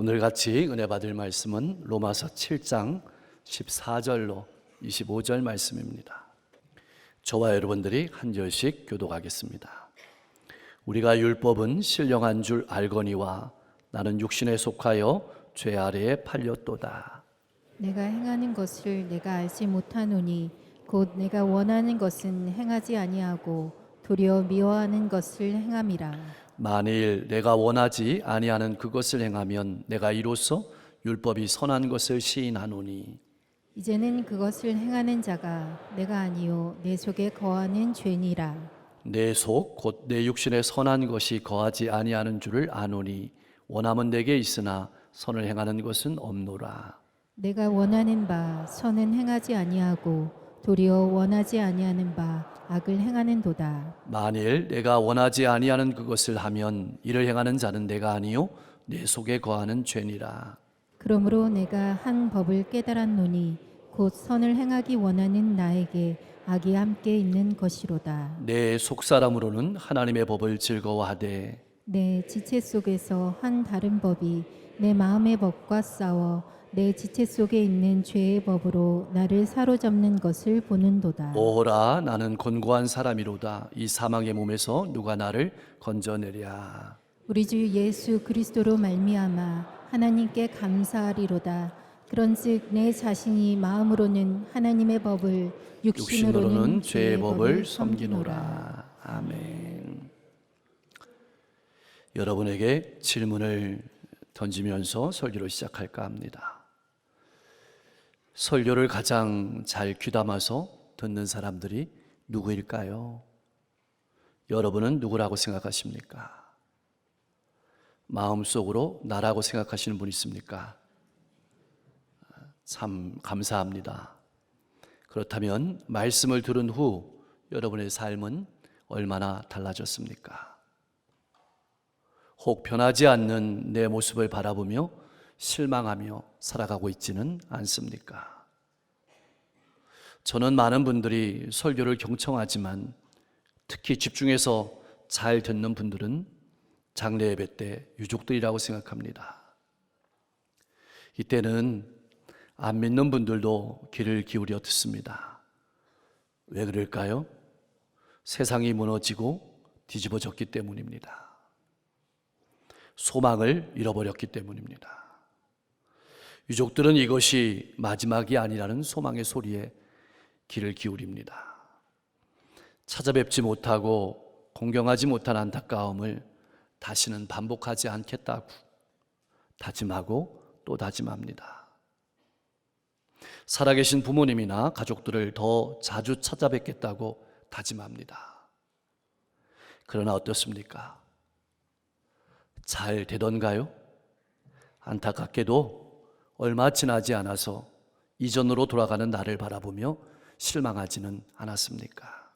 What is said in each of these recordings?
오늘 같이 은혜 받을 말씀은 로마서 7장 14절로 25절 말씀입니다. 저와 여러분들이 한 절씩 교독하겠습니다. 우리가 율법은 신령한 줄 알거니와 나는 육신에 속하여 죄 아래에 팔렸도다. 내가 행하는 것을 내가 알지 못하노니 곧 내가 원하는 것은 행하지 아니하고 도리어 미워하는 것을 행함이라. 만일 내가 원하지 아니하는 그것을 행하면 내가 이로써 율법이 선한 것을 시인하노니 이제는 그것을 행하는 자가 내가 아니요 내 속에 거하는 죄니라. 내 속 곧 내 육신에 선한 것이 거하지 아니하는 줄을 아노니 원함은 내게 있으나 선을 행하는 것은 없노라. 내가 원하는 바 선은 행하지 아니하고 도리어 원하지 아니하는 바 악을 행하는도다. 만일 내가 원하지 아니하는 그것을 하면 이를 행하는 자는 내가 아니요 내 속에 거하는 죄니라. 그러므로 내가 한 법을 깨달았노니 곧 선을 행하기 원하는 나에게 악이 함께 있는 것이로다. 내 속사람으로는 하나님의 법을 즐거워하되 내 지체 속에서 한 다른 법이 내 마음의 법과 싸워 내 지체 속에 있는 죄의 법으로 나를 사로잡는 것을 보는도다. 오호라 나는 곤고한 사람이로다. 이 사망의 몸에서 누가 나를 건져내랴. 우리 주 예수 그리스도로 말미암아 하나님께 감사하리로다. 그런즉 내 자신이 마음으로는 하나님의 법을 육신으로는 죄의 법을 섬기노라. 아멘. 여러분에게 질문을 던지면서 설교를 시작할까 합니다. 설교를 가장 잘 귀담아서 듣는 사람들이 누구일까요? 여러분은 누구라고 생각하십니까? 마음속으로 나라고 생각하시는 분 있습니까? 참 감사합니다. 그렇다면 말씀을 들은 후 여러분의 삶은 얼마나 달라졌습니까? 혹 변하지 않는 내 모습을 바라보며 실망하며 살아가고 있지는 않습니까? 저는 많은 분들이 설교를 경청하지만 특히 집중해서 잘 듣는 분들은 장례 예배 때 유족들이라고 생각합니다. 이때는 안 믿는 분들도 귀를 기울여 듣습니다. 왜 그럴까요? 세상이 무너지고 뒤집어졌기 때문입니다. 소망을 잃어버렸기 때문입니다. 유족들은 이것이 마지막이 아니라는 소망의 소리에 귀를 기울입니다. 찾아뵙지 못하고 공경하지 못한 안타까움을 다시는 반복하지 않겠다고 다짐하고 또 다짐합니다. 살아계신 부모님이나 가족들을 더 자주 찾아뵙겠다고 다짐합니다. 그러나 어떻습니까? 잘 되던가요? 안타깝게도 얼마 지나지 않아서 이전으로 돌아가는 나를 바라보며 실망하지는 않았습니까?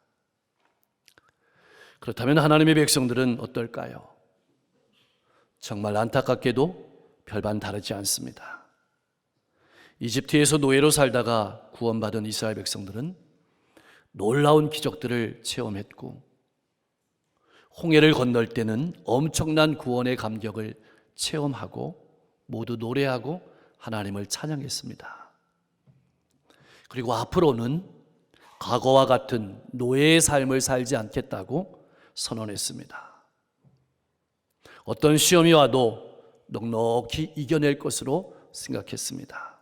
그렇다면 하나님의 백성들은 어떨까요? 정말 안타깝게도 별반 다르지 않습니다. 이집트에서 노예로 살다가 구원받은 이스라엘 백성들은 놀라운 기적들을 체험했고 홍해를 건널 때는 엄청난 구원의 감격을 체험하고 모두 노래하고 하나님을 찬양했습니다. 그리고 앞으로는 과거와 같은 노예의 삶을 살지 않겠다고 선언했습니다. 어떤 시험이 와도 넉넉히 이겨낼 것으로 생각했습니다.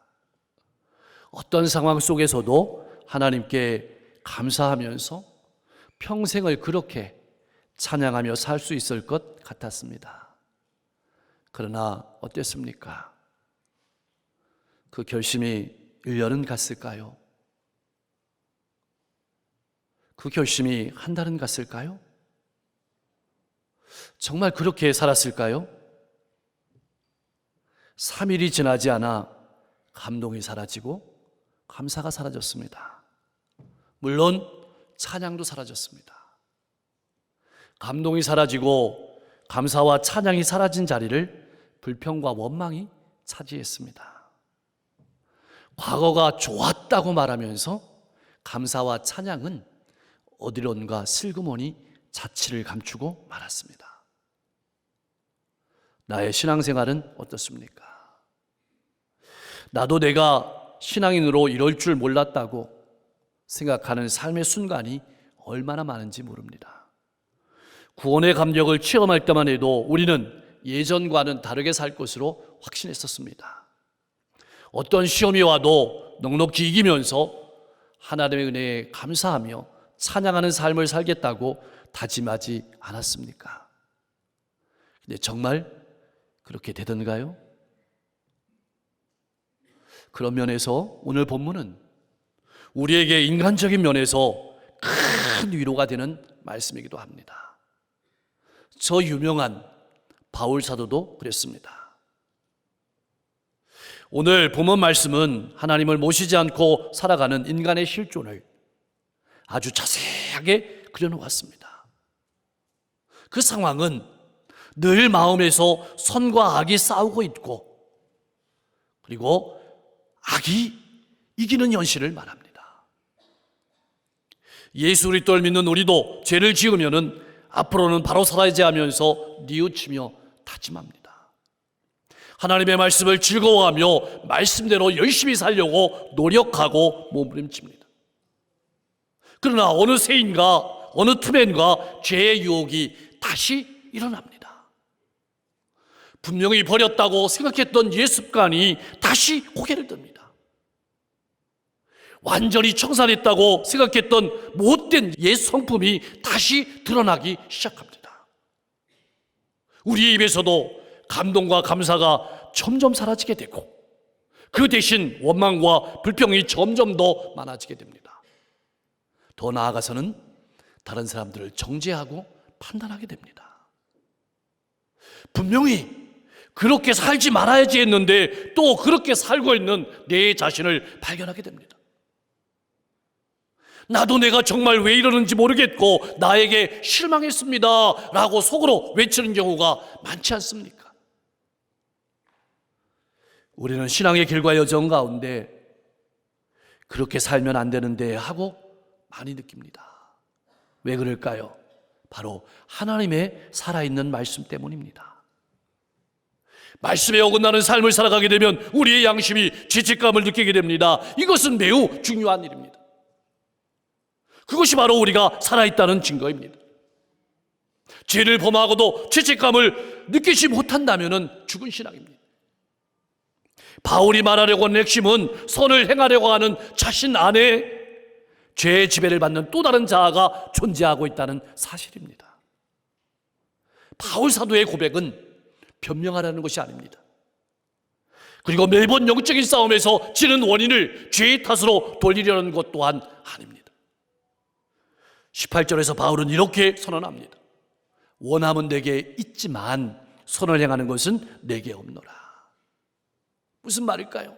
어떤 상황 속에서도 하나님께 감사하면서 평생을 그렇게 찬양하며 살 수 있을 것 같았습니다. 그러나 어땠습니까? 그 결심이 1년은 갔을까요? 그 결심이 한 달은 갔을까요? 정말 그렇게 살았을까요? 3일이 지나지 않아 감동이 사라지고 감사가 사라졌습니다. 물론 찬양도 사라졌습니다. 감동이 사라지고 감사와 찬양이 사라진 자리를 불평과 원망이 차지했습니다. 과거가 좋았다고 말하면서 감사와 찬양은 어디론가 슬그머니 자취를 감추고 말았습니다. 나의 신앙생활은 어떻습니까? 나도 내가 신앙인으로 이럴 줄 몰랐다고 생각하는 삶의 순간이 얼마나 많은지 모릅니다. 구원의 감격을 체험할 때만 해도 우리는 예전과는 다르게 살 것으로 확신했었습니다. 어떤 시험이 와도 넉넉히 이기면서 하나님의 은혜에 감사하며 찬양하는 삶을 살겠다고 다짐하지 않았습니까? 근데 정말 그렇게 되던가요? 그런 면에서 오늘 본문은 우리에게 인간적인 면에서 큰 위로가 되는 말씀이기도 합니다. 저 유명한 바울 사도도 그랬습니다. 오늘 본문 말씀은 하나님을 모시지 않고 살아가는 인간의 실존을 아주 자세하게 그려놓았습니다. 그 상황은 늘 마음에서 선과 악이 싸우고 있고, 그리고 악이 이기는 현실을 말합니다. 예수 그리스도를 믿는 우리도 죄를 지으면은 앞으로는 바로 살아야지 하면서 뉘우치며 다짐합니다. 하나님의 말씀을 즐거워하며 말씀대로 열심히 살려고 노력하고 몸부림칩니다. 그러나 어느 새인가 어느 틈엔가 죄의 유혹이 다시 일어납니다. 분명히 버렸다고 생각했던 옛 습관이 다시 고개를 듭니다. 완전히 청산했다고 생각했던 못된 옛 성품이 다시 드러나기 시작합니다. 우리의 입에서도 감동과 감사가 점점 사라지게 되고, 그 대신 원망과 불평이 점점 더 많아지게 됩니다. 더 나아가서는 다른 사람들을 정죄하고 판단하게 됩니다. 분명히 그렇게 살지 말아야지 했는데 또 그렇게 살고 있는 내 자신을 발견하게 됩니다. 나도 내가 정말 왜 이러는지 모르겠고 나에게 실망했습니다 라고 속으로 외치는 경우가 많지 않습니까? 우리는 신앙의 길과 여정 가운데 그렇게 살면 안 되는데 하고 많이 느낍니다. 왜 그럴까요? 바로 하나님의 살아있는 말씀 때문입니다. 말씀에 어긋나는 삶을 살아가게 되면 우리의 양심이 죄책감을 느끼게 됩니다. 이것은 매우 중요한 일입니다. 그것이 바로 우리가 살아있다는 증거입니다. 죄를 범하고도 죄책감을 느끼지 못한다면 죽은 신앙입니다. 바울이 말하려고 하는 핵심은 선을 행하려고 하는 자신 안에 죄의 지배를 받는 또 다른 자아가 존재하고 있다는 사실입니다. 바울 사도의 고백은 변명하라는 것이 아닙니다. 그리고 매번 영적인 싸움에서 지는 원인을 죄의 탓으로 돌리려는 것 또한 아닙니다. 18절에서 바울은 이렇게 선언합니다. 원함은 내게 있지만 선을 행하는 것은 내게 없노라. 무슨 말일까요?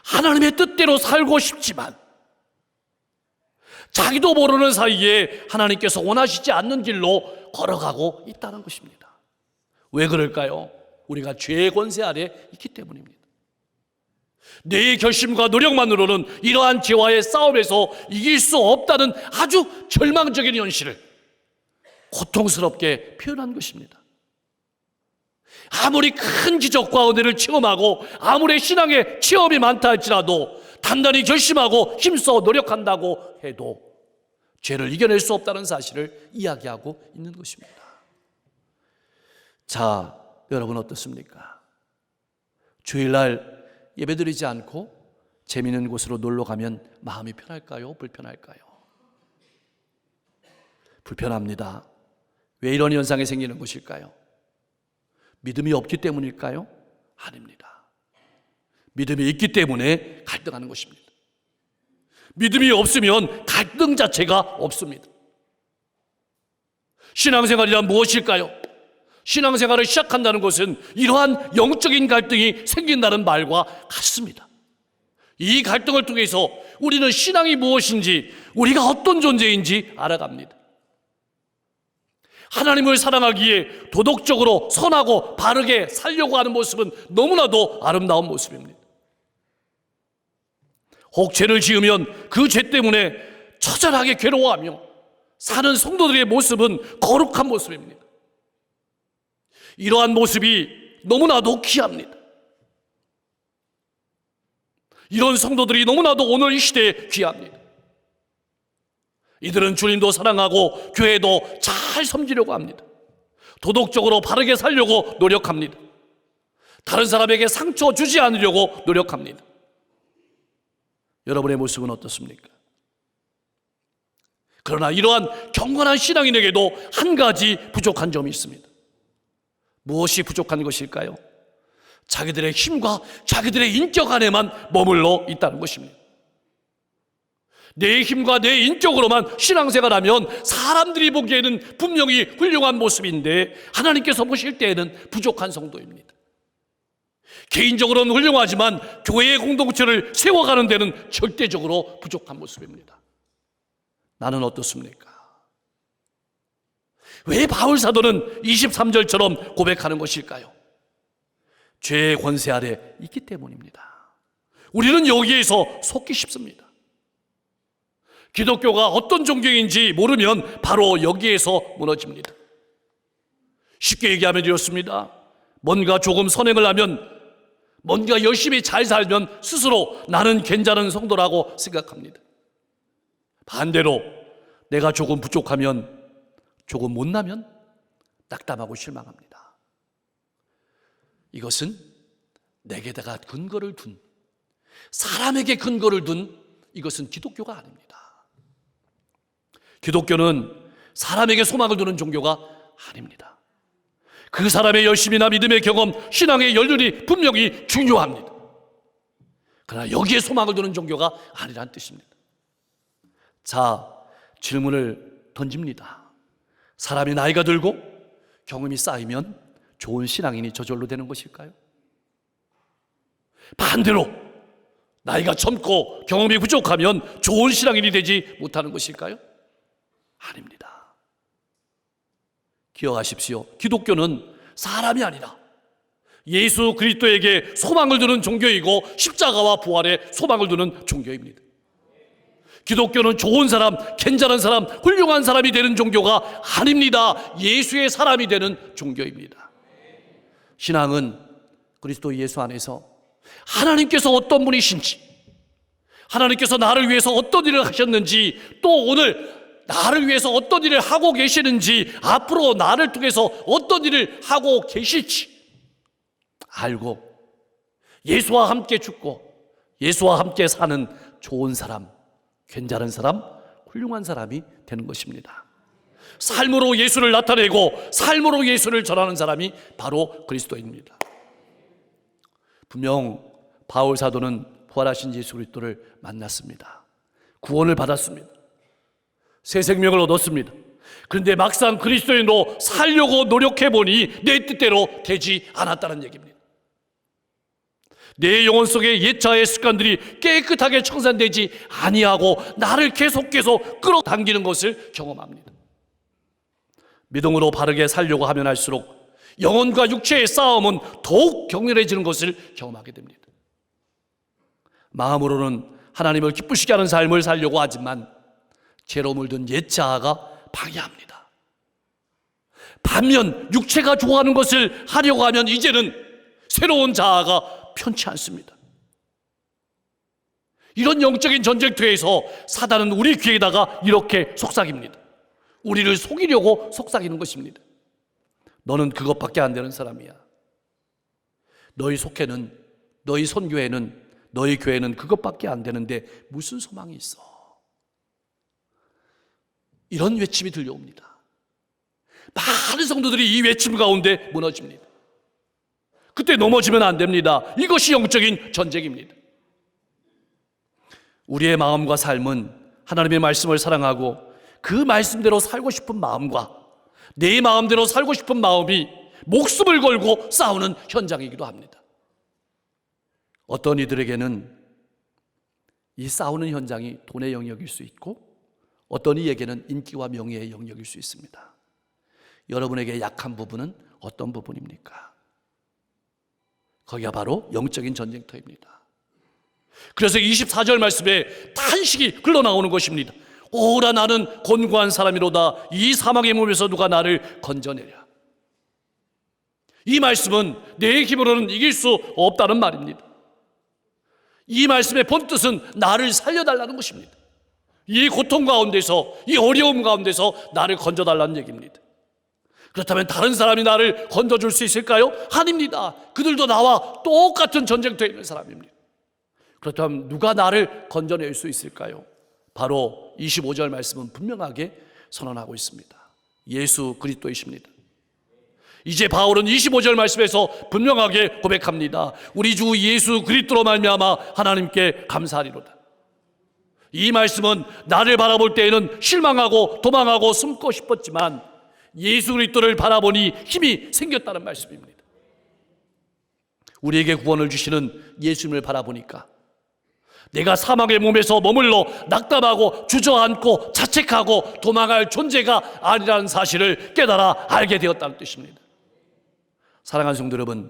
하나님의 뜻대로 살고 싶지만 자기도 모르는 사이에 하나님께서 원하시지 않는 길로 걸어가고 있다는 것입니다. 왜 그럴까요? 우리가 죄의 권세 아래 있기 때문입니다. 내 결심과 노력만으로는 이러한 죄와의 싸움에서 이길 수 없다는 아주 절망적인 현실을 고통스럽게 표현한 것입니다. 아무리 큰 기적과 은혜를 체험하고 아무리 신앙의 체험이 많다 할지라도 단단히 결심하고 힘써 노력한다고 해도 죄를 이겨낼 수 없다는 사실을 이야기하고 있는 것입니다. 자, 여러분 어떻습니까? 주일날 예배드리지 않고 재미있는 곳으로 놀러 가면 마음이 편할까요? 불편할까요? 불편합니다. 왜 이런 현상이 생기는 것일까요? 믿음이 없기 때문일까요? 아닙니다. 믿음이 있기 때문에 갈등하는 것입니다. 믿음이 없으면 갈등 자체가 없습니다. 신앙생활이란 무엇일까요? 신앙생활을 시작한다는 것은 이러한 영적인 갈등이 생긴다는 말과 같습니다. 이 갈등을 통해서 우리는 신앙이 무엇인지, 우리가 어떤 존재인지 알아갑니다. 하나님을 사랑하기에 도덕적으로 선하고 바르게 살려고 하는 모습은 너무나도 아름다운 모습입니다. 혹 죄를 지으면 그 죄 때문에 처절하게 괴로워하며 사는 성도들의 모습은 거룩한 모습입니다. 이러한 모습이 너무나도 귀합니다. 이런 성도들이 너무나도 오늘 이 시대에 귀합니다. 이들은 주님도 사랑하고 교회도 잘 섬기려고 합니다. 도덕적으로 바르게 살려고 노력합니다. 다른 사람에게 상처 주지 않으려고 노력합니다. 여러분의 모습은 어떻습니까? 그러나 이러한 경건한 신앙인에게도 한 가지 부족한 점이 있습니다. 무엇이 부족한 것일까요? 자기들의 힘과 자기들의 인격 안에만 머물러 있다는 것입니다. 내 힘과 내 인격으로만 신앙생활하면 사람들이 보기에는 분명히 훌륭한 모습인데 하나님께서 보실 때에는 부족한 성도입니다. 개인적으로는 훌륭하지만 교회의 공동체를 세워가는 데는 절대적으로 부족한 모습입니다. 나는 어떻습니까? 왜 바울 사도는 23절처럼 고백하는 것일까요? 죄의 권세 아래 있기 때문입니다. 우리는 여기에서 속기 쉽습니다. 기독교가 어떤 종교인지 모르면 바로 여기에서 무너집니다. 쉽게 얘기하면 이렇습니다. 뭔가 조금 선행을 하면, 뭔가 열심히 잘 살면 스스로 나는 괜찮은 성도라고 생각합니다. 반대로 내가 조금 부족하면, 조금 못나면 낙담하고 실망합니다. 이것은 내게다가 근거를 둔, 사람에게 근거를 둔 이것은 기독교가 아닙니다. 기독교는 사람에게 소망을 두는 종교가 아닙니다. 그 사람의 열심이나 믿음의 경험, 신앙의 연륜이 분명히 중요합니다. 그러나 여기에 소망을 두는 종교가 아니라는 뜻입니다. 자, 질문을 던집니다. 사람이 나이가 들고 경험이 쌓이면 좋은 신앙인이 저절로 되는 것일까요? 반대로 나이가 젊고 경험이 부족하면 좋은 신앙인이 되지 못하는 것일까요? 아닙니다. 기억하십시오. 기독교는 사람이 아니라 예수 그리스도에게 소망을 두는 종교이고 십자가와 부활에 소망을 두는 종교입니다. 기독교는 좋은 사람, 괜찮은 사람, 훌륭한 사람이 되는 종교가 아닙니다. 예수의 사람이 되는 종교입니다. 신앙은 그리스도 예수 안에서 하나님께서 어떤 분이신지, 하나님께서 나를 위해서 어떤 일을 하셨는지, 또 오늘 나를 위해서 어떤 일을 하고 계시는지, 앞으로 나를 통해서 어떤 일을 하고 계실지 알고 예수와 함께 죽고 예수와 함께 사는 좋은 사람, 괜찮은 사람, 훌륭한 사람이 되는 것입니다. 삶으로 예수를 나타내고 삶으로 예수를 전하는 사람이 바로 그리스도입니다. 분명 바울 사도는 부활하신 예수 그리스도를 만났습니다. 구원을 받았습니다. 새 생명을 얻었습니다. 그런데 막상 그리스도인으로 살려고 노력해보니 내 뜻대로 되지 않았다는 얘기입니다. 내 영혼 속의 옛자의 습관들이 깨끗하게 청산되지 아니하고 나를 계속 끌어당기는 것을 경험합니다. 믿음으로 바르게 살려고 하면 할수록 영혼과 육체의 싸움은 더욱 격렬해지는 것을 경험하게 됩니다. 마음으로는 하나님을 기쁘시게 하는 삶을 살려고 하지만 죄로 물든 옛자아가 방해합니다. 반면 육체가 좋아하는 것을 하려고 하면 이제는 새로운 자아가 편치 않습니다. 이런 영적인 전쟁터에서 사단은 우리 귀에다가 이렇게 속삭입니다. 우리를 속이려고 속삭이는 것입니다. 너는 그것밖에 안 되는 사람이야. 너희 속회는, 너희 선교회는, 너희 교회는 그것밖에 안 되는데 무슨 소망이 있어? 이런 외침이 들려옵니다. 많은 성도들이 이 외침 가운데 무너집니다. 그때 넘어지면 안 됩니다. 이것이 영적인 전쟁입니다. 우리의 마음과 삶은 하나님의 말씀을 사랑하고 그 말씀대로 살고 싶은 마음과 내 마음대로 살고 싶은 마음이 목숨을 걸고 싸우는 현장이기도 합니다. 어떤 이들에게는 이 싸우는 현장이 돈의 영역일 수 있고 어떤 이에게는 인기와 명예의 영역일 수 있습니다. 여러분에게 약한 부분은 어떤 부분입니까? 거기가 바로 영적인 전쟁터입니다. 그래서 24절 말씀에 탄식이 흘러나오는 것입니다. 오라 나는 곤고한 사람이로다. 이 사망의 몸에서 누가 나를 건져내랴. 이 말씀은 내 힘으로는 이길 수 없다는 말입니다. 이 말씀의 본뜻은 나를 살려달라는 것입니다. 이 고통 가운데서, 이 어려움 가운데서 나를 건져달라는 얘기입니다. 그렇다면 다른 사람이 나를 건져줄 수 있을까요? 아닙니다. 그들도 나와 똑같은 전쟁터에 있는 사람입니다. 그렇다면 누가 나를 건져낼 수 있을까요? 바로 25절 말씀은 분명하게 선언하고 있습니다. 예수 그리스도이십니다. 이제 바울은 25절 말씀에서 분명하게 고백합니다. 우리 주 예수 그리스도로 말미암아 하나님께 감사하리로다. 이 말씀은 나를 바라볼 때에는 실망하고 도망하고 숨고 싶었지만 예수 그리스도를 바라보니 힘이 생겼다는 말씀입니다. 우리에게 구원을 주시는 예수님을 바라보니까 내가 사망의 몸에서 머물러 낙담하고 주저앉고 자책하고 도망할 존재가 아니라는 사실을 깨달아 알게 되었다는 뜻입니다. 사랑하는 성도 여러분,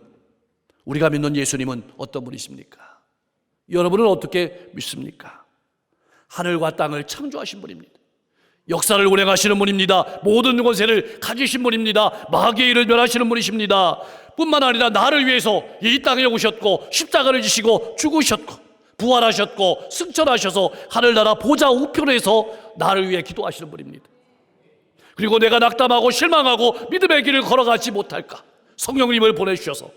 우리가 믿는 예수님은 어떤 분이십니까? 여러분은 어떻게 믿습니까? 하늘과 땅을 창조하신 분입니다. 역사를 운행하시는 분입니다. 모든 권세를 가지신 분입니다. 마귀의 일을 멸하시는 분이십니다. 뿐만 아니라 나를 위해서 이 땅에 오셨고 십자가를 지시고 죽으셨고 부활하셨고 승천하셔서 하늘나라 보좌 우편에서 나를 위해 기도하시는 분입니다. 그리고 내가 낙담하고 실망하고 믿음의 길을 걸어가지 못할까? 성령님을 보내주셔서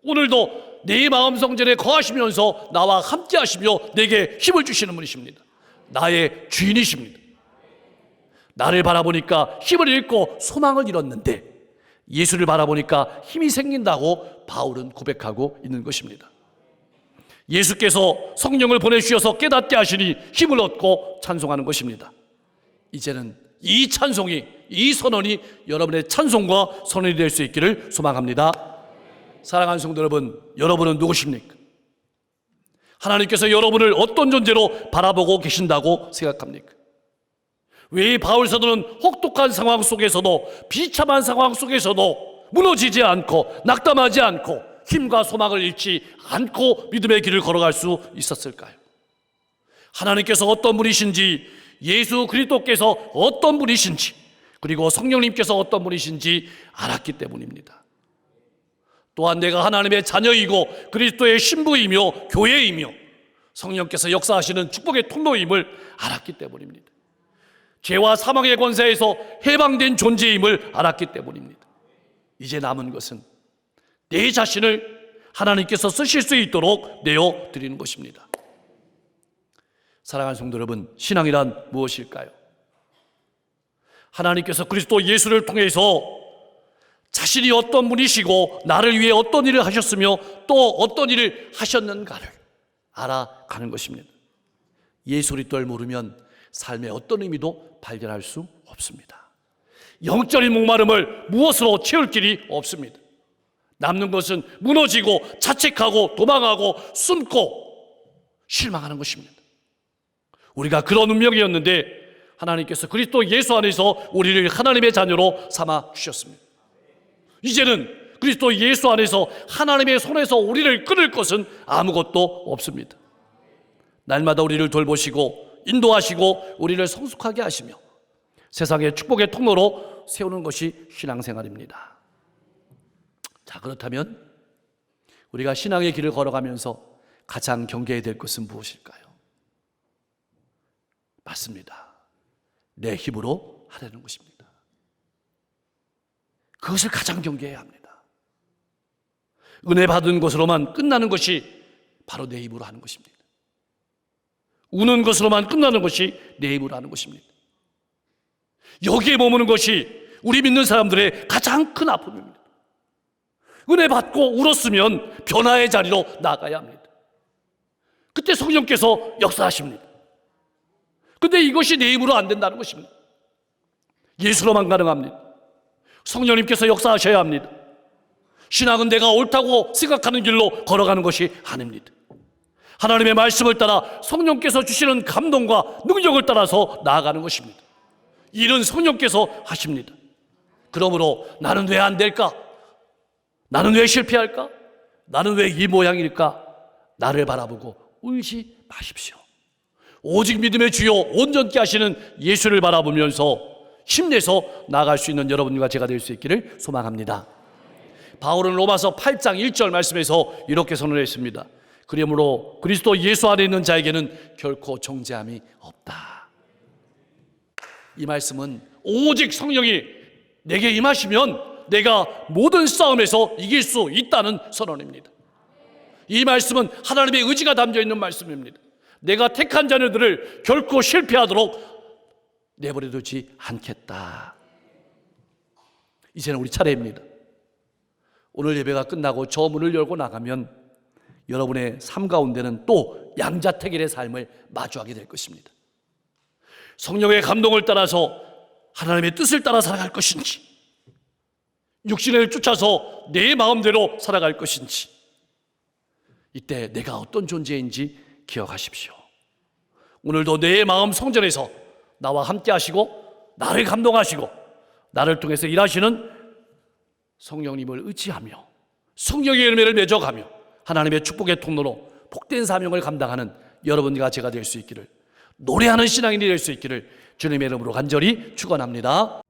오늘도 내 마음 성전에 거하시면서 나와 함께 하시며 내게 힘을 주시는 분이십니다. 나의 주인이십니다. 나를 바라보니까 힘을 잃고 소망을 잃었는데 예수를 바라보니까 힘이 생긴다고 바울은 고백하고 있는 것입니다. 예수께서 성령을 보내주셔서 깨닫게 하시니 힘을 얻고 찬송하는 것입니다. 이제는 이 찬송이, 이 선언이 여러분의 찬송과 선언이 될 수 있기를 소망합니다. 사랑하는 성도 여러분, 여러분은 누구십니까? 하나님께서 여러분을 어떤 존재로 바라보고 계신다고 생각합니까? 왜 바울 사도는 혹독한 상황 속에서도, 비참한 상황 속에서도 무너지지 않고 낙담하지 않고 힘과 소망을 잃지 않고 믿음의 길을 걸어갈 수 있었을까요? 하나님께서 어떤 분이신지, 예수 그리스도께서 어떤 분이신지, 그리고 성령님께서 어떤 분이신지 알았기 때문입니다. 또한 내가 하나님의 자녀이고 그리스도의 신부이며 교회이며 성령께서 역사하시는 축복의 통로임을 알았기 때문입니다. 죄와 사망의 권세에서 해방된 존재임을 알았기 때문입니다. 이제 남은 것은 내 자신을 하나님께서 쓰실 수 있도록 내어드리는 것입니다. 사랑하는 성도 여러분, 신앙이란 무엇일까요? 하나님께서 그리스도 예수를 통해서 자신이 어떤 분이시고 나를 위해 어떤 일을 하셨으며 또 어떤 일을 하셨는가를 알아가는 것입니다. 예수 그리스도를 모르면 삶의 어떤 의미도 발견할 수 없습니다. 영적인 목마름을 무엇으로 채울 길이 없습니다. 남는 것은 무너지고 자책하고 도망하고 숨고 실망하는 것입니다. 우리가 그런 운명이었는데 하나님께서 그리스도 예수 안에서 우리를 하나님의 자녀로 삼아 주셨습니다. 이제는 그리스도 예수 안에서 하나님의 손에서 우리를 끊을 것은 아무것도 없습니다. 날마다 우리를 돌보시고 인도하시고 우리를 성숙하게 하시며 세상의 축복의 통로로 세우는 것이 신앙생활입니다. 자, 그렇다면 우리가 신앙의 길을 걸어가면서 가장 경계해야 될 것은 무엇일까요? 맞습니다. 내 힘으로 하려는 것입니다. 그것을 가장 경계해야 합니다. 은혜 받은 것으로만 끝나는 것이 바로 내 힘으로 하는 것입니다. 우는 것으로만 끝나는 것이 내 힘으로 하는 것입니다. 여기에 머무는 것이 우리 믿는 사람들의 가장 큰 아픔입니다. 은혜 받고 울었으면 변화의 자리로 나가야 합니다. 그때 성령께서 역사하십니다. 근데 이것이 내 힘으로 안 된다는 것입니다. 예수로만 가능합니다. 성령님께서 역사하셔야 합니다. 신앙은 내가 옳다고 생각하는 길로 걸어가는 것이 아닙니다. 하나님의 말씀을 따라 성령께서 주시는 감동과 능력을 따라서 나아가는 것입니다. 일은 성령께서 하십니다. 그러므로 나는 왜 안 될까? 나는 왜 실패할까? 나는 왜 이 모양일까? 나를 바라보고 울지 마십시오. 오직 믿음의 주요 온전케 하시는 예수를 바라보면서 힘내서 나아갈 수 있는 여러분과 제가 될 수 있기를 소망합니다. 바울은 로마서 8장 1절 말씀에서 이렇게 선언했습니다. 그러므로 그리스도 예수 안에 있는 자에게는 결코 정죄함이 없다. 이 말씀은 오직 성령이 내게 임하시면 내가 모든 싸움에서 이길 수 있다는 선언입니다. 이 말씀은 하나님의 의지가 담겨 있는 말씀입니다. 내가 택한 자녀들을 결코 실패하도록 내버려두지 않겠다. 이제는 우리 차례입니다. 오늘 예배가 끝나고 저 문을 열고 나가면 여러분의 삶 가운데는 또 양자택일의 삶을 마주하게 될 것입니다. 성령의 감동을 따라서 하나님의 뜻을 따라 살아갈 것인지, 육신을 쫓아서 내 마음대로 살아갈 것인지, 이때 내가 어떤 존재인지 기억하십시오. 오늘도 내 마음 성전에서 나와 함께 하시고 나를 감동하시고 나를 통해서 일하시는 성령님을 의지하며 성령의 열매를 맺어가며 하나님의 축복의 통로로 복된 사명을 감당하는 여러분과 제가 될 수 있기를, 노래하는 신앙인이 될 수 있기를 주님의 이름으로 간절히 축원합니다.